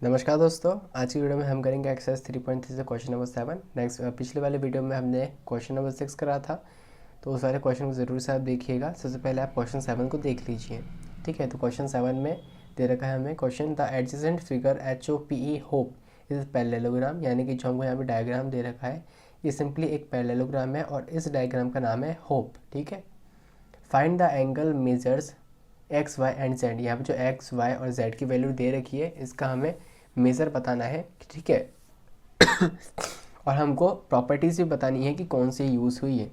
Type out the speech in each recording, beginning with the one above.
नमस्कार दोस्तों, आज की वीडियो में हम करेंगे एक्सरसाइज 3.3 से क्वेश्चन नंबर 7। नेक्स्ट पिछले वाले वीडियो में हमने क्वेश्चन नंबर 6 करा था, तो उस वाले क्वेश्चन को ज़रूर से आप देखिएगा। सबसे पहले आप क्वेश्चन 7 को देख लीजिए। ठीक है, तो क्वेश्चन 7 में दे रखा है हमें question the adjacent figure HOPE hope is parallelogram, यानी कि जो हमको यहाँ पे डायग्राम दे रखा है ये सिंपली एक पैरेललोग्राम है और इस डायग्राम का नाम है होप। ठीक है, find the angle measures x y and z. यहाँ पे जो एक्स वाई और जेड की वैल्यू दे रखी है इसका हमें मेज़र बताना है। ठीक है और हमको प्रॉपर्टीज़ भी बतानी है कि कौन सी यूज़ हुई है।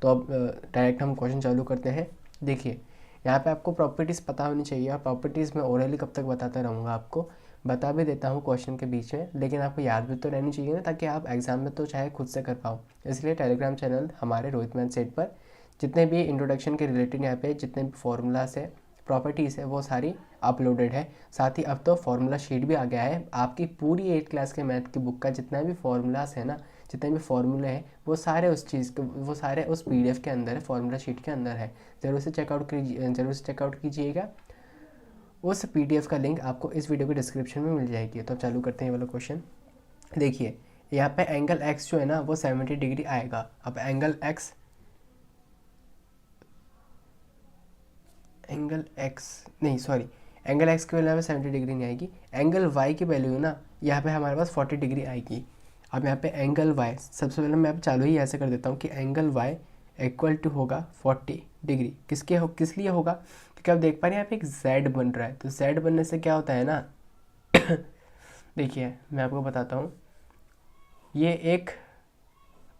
तो अब डायरेक्ट हम क्वेश्चन चालू करते हैं। देखिए, यहाँ पे आपको प्रॉपर्टीज़ पता होनी चाहिए। और प्रॉपर्टीज़ मैं ओरली कब तक बताता रहूँगा, आपको बता भी देता हूँ क्वेश्चन के बीच में, लेकिन आपको याद भी तो रहनी चाहिए ना, ताकि आप एग्ज़ाम में तो चाहे खुद से कर पाओ। इसलिए टेलीग्राम चैनल हमारे रोहित मैथ सेट पर जितने भी इंट्रोडक्शन के रिलेटेड यहाँ पे जितने भी फॉर्मूलाज है, प्रॉपर्टीज़ है, वो सारी अपलोडेड है। साथ ही अब तो फार्मूला शीट भी आ गया है। आपकी पूरी 8 क्लास के मैथ की बुक का जितना भी फार्मूलाज है ना, जितने भी फार्मूले हैं, वो सारे उस चीज़ के, वो सारे उस PDF के अंदर है, फार्मूला शीट के अंदर है। ज़रूर से चेकआउट कीजिएगा। उस PDF का लिंक आपको इस वीडियो के डिस्क्रिप्शन में मिल जाएगी। तो अब चालू करते हैं ये वाला क्वेश्चन। देखिए, यहाँ पे एंगल एक्स जो है ना वो 70 डिग्री आएगा। अब एंगल एक्स एंगल एक्स की वैल्यू यहाँ पे 70 डिग्री नहीं आएगी। एंगल वाई की वैल्यू है ना, यहाँ पे हमारे पास 40 डिग्री आएगी। अब यहाँ पे एंगल वाई, सबसे पहले मैं चालू ही ऐसे कर देता हूँ कि एंगल वाई इक्वल टू होगा 40 डिग्री। किस लिए होगा, क्योंकि आप देख पा रहे हैं यहाँ पे एक जेड बन रहा है। तो जेड बनने से क्या होता है ना देखिए मैं आपको बताता हूँ, ये एक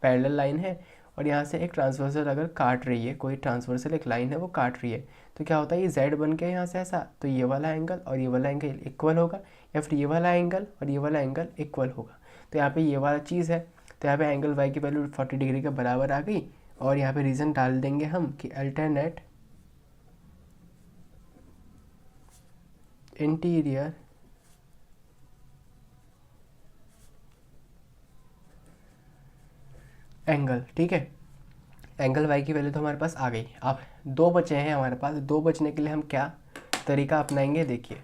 पैरेलल लाइन है और यहाँ से एक ट्रांसवर्सल अगर काट रही है, कोई ट्रांसवर्सल एक लाइन है वो काट रही है, तो क्या होता है ये जेड बन के यहाँ से ऐसा, तो ये वाला एंगल और ये वाला एंगल इक्वल होगा, या फिर ये वाला एंगल और ये वाला एंगल इक्वल होगा। तो यहाँ पे ये वाला चीज़ है। तो यहाँ पे एंगल वाई की वैल्यू 40 डिग्री के बराबर आ गई। और यहाँ पे रीज़न डाल देंगे हम कि अल्टरनेट इंटीरियर एंगल। ठीक है, एंगल वाई की वैल्यू तो हमारे पास आ गई। अब दो बचे हैं हमारे पास। दो बचने के लिए हम क्या तरीका अपनाएंगे, देखिए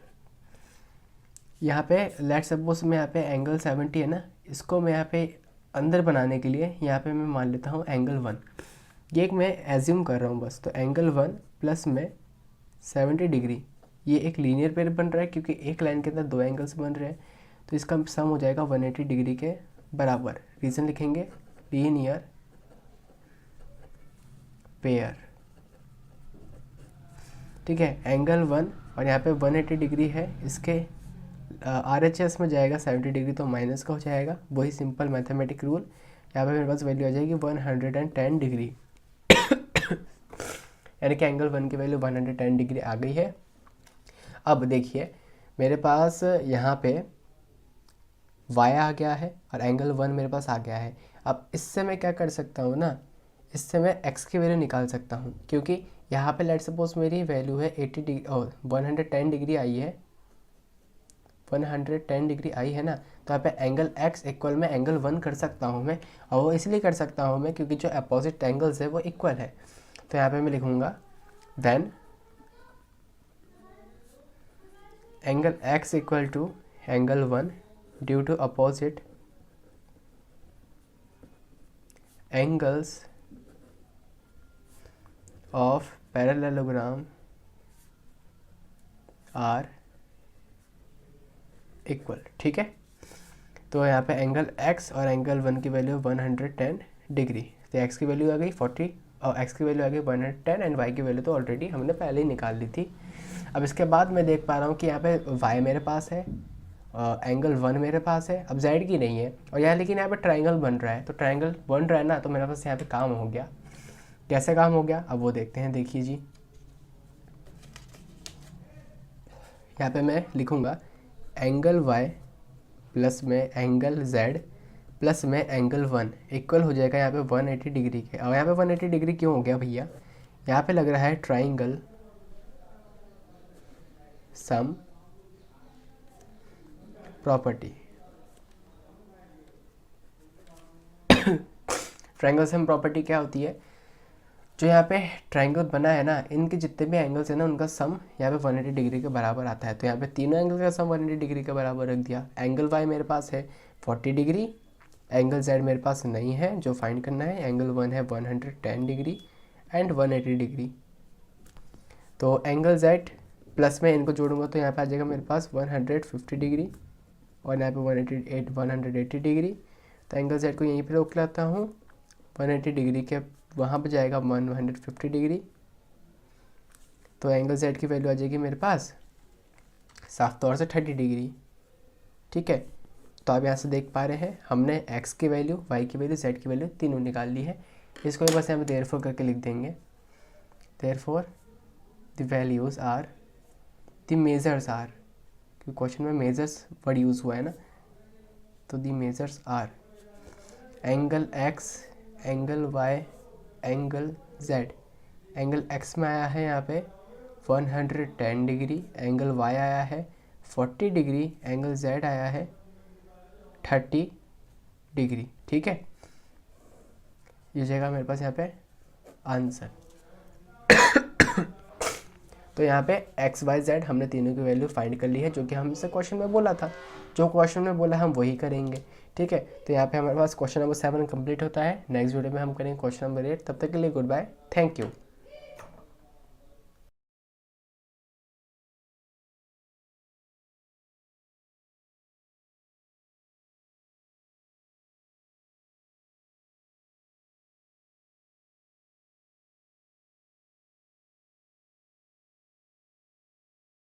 यहाँ पे लेट सपोज में यहाँ पे एंगल 70 है ना, इसको मैं यहाँ पे अंदर बनाने के लिए यहाँ पे मैं मान लेता हूँ एंगल 1। ये एक मैं एज्यूम कर रहा हूँ बस। तो एंगल 1 प्लस में 70 डिग्री, ये एक लीनियर पेयर बन रहा है क्योंकि एक लाइन के अंदर दो एंगल्स बन रहे हैं। तो इसका सम हो जाएगा 180 डिग्री के बराबर। रीज़न लिखेंगे लीनियर पेयर। ठीक है, एंगल 1 और यहाँ पे 180 डिग्री है, इसके RHS में जाएगा 70 डिग्री, तो माइनस का हो जाएगा। वही सिंपल मैथमेटिक रूल। यहाँ पे मेरे पास वैल्यू आ जाएगी 110 डिग्री यानी कि एंगल 1 की वैल्यू 110 डिग्री आ गई है। अब देखिए मेरे पास यहाँ पे y आ गया है और एंगल 1 मेरे पास आ गया है। अब इससे मैं क्या कर सकता हूँ ना, इससे मैं x की वैल्यू निकाल सकता हूँ, क्योंकि यहाँ पे लेट सपोज मेरी वैल्यू है 80 डिग्री और 110 डिग्री आई है, 110 डिग्री आई है ना। तो यहाँ पे एंगल x इक्वल में एंगल 1 कर सकता हूँ मैं, और वो इसलिए कर सकता हूँ मैं क्योंकि जो अपोजिट एंगल्स है वो इक्वल है। तो यहाँ पे मैं लिखूँगा then angle x equal to angle 1 due to opposite angles of parallelogram are equal. ठीक है, तो यहाँ पे एंगल x और एंगल 1 की वैल्यू 110 डिग्री। तो x की वैल्यू आ गई 40 और x की वैल्यू आ गई 110 एंड y की वैल्यू तो ऑलरेडी हमने पहले ही निकाल ली थी। अब इसके बाद मैं देख पा रहा हूँ कि यहाँ पे y मेरे पास है, एंगल 1 मेरे पास है, अब z की नहीं है। और यहाँ लेकिन यहाँ पे ट्राइंगल बन रहा है, तो ट्राइंगल बन रहा है ना, तो मेरे पास यहाँ पे काम हो गया। कैसे काम हो गया अब वो देखते हैं। देखिए जी, यहाँ पे मैं लिखूँगा एंगल y प्लस में एंगल z प्लस में एंगल 1 इक्वल हो जाएगा यहाँ पे 180 डिग्री के। और यहाँ पे 180 डिग्री क्यों हो गया भैया, यहाँ पे लग रहा है triangle sum property. Triangle sum property क्या होती है, जो यहाँ पे ट्रायंगल बना है ना, इनके जितने भी एंगल्स हैं ना उनका सम यहाँ पे 180 डिग्री के बराबर आता है। तो यहाँ पे तीनों एंगल का सम 180 डिग्री के बराबर रख दिया। एंगल वाई मेरे पास है 40 डिग्री, एंगल जेड मेरे पास नहीं है जो फाइंड करना है। एंगल वन है 110 डिग्री एंड 180 डिग्री। तो एंगल जेड प्लस में इनको जोड़ूंगा तो यहाँ पे आ जाएगा मेरे पास 150 डिग्री और यहाँ पे 180 डिग्री। तो एंगल जेड को यहीं पे रोक लाता हूँ, 180 डिग्री के वहाँ पे जाएगा 150 डिग्री। तो एंगल जेड की वैल्यू आ जाएगी मेरे पास साफ तौर से 30 डिग्री। ठीक है, तो आप यहाँ से देख पा रहे हैं हमने एक्स की वैल्यू, वाई की वैल्यू, जेड की वैल्यू तीनों निकाल ली है। इसको बस यहाँ पे देयरफॉर करके लिख देंगे। Therefore the values are, the measures are, क्योंकि क्वेश्चन में मेजर्स वर्ड यूज़ हुआ है ना, तो the measures are angle x, angle y, angle z. Angle x में आया है यहाँ पे 110 डिग्री, एंगल वाई आया है 40 डिग्री, एंगल जेड आया है 30 डिग्री। ठीक है, ये जगह मेरे पास यहाँ पे आंसर। तो यहाँ पे एक्स वाई जेड हमने तीनों की वैल्यू फाइंड कर ली है, जो कि हमसे क्वेश्चन में बोला था। जो क्वेश्चन में बोला हम वही करेंगे। ठीक है, तो यहाँ पे हमारे पास क्वेश्चन नंबर 7 कंप्लीट होता है। नेक्स्ट वीडियो में हम करेंगे क्वेश्चन नंबर 8। तब तक के लिए गुड बाय, थैंक यू।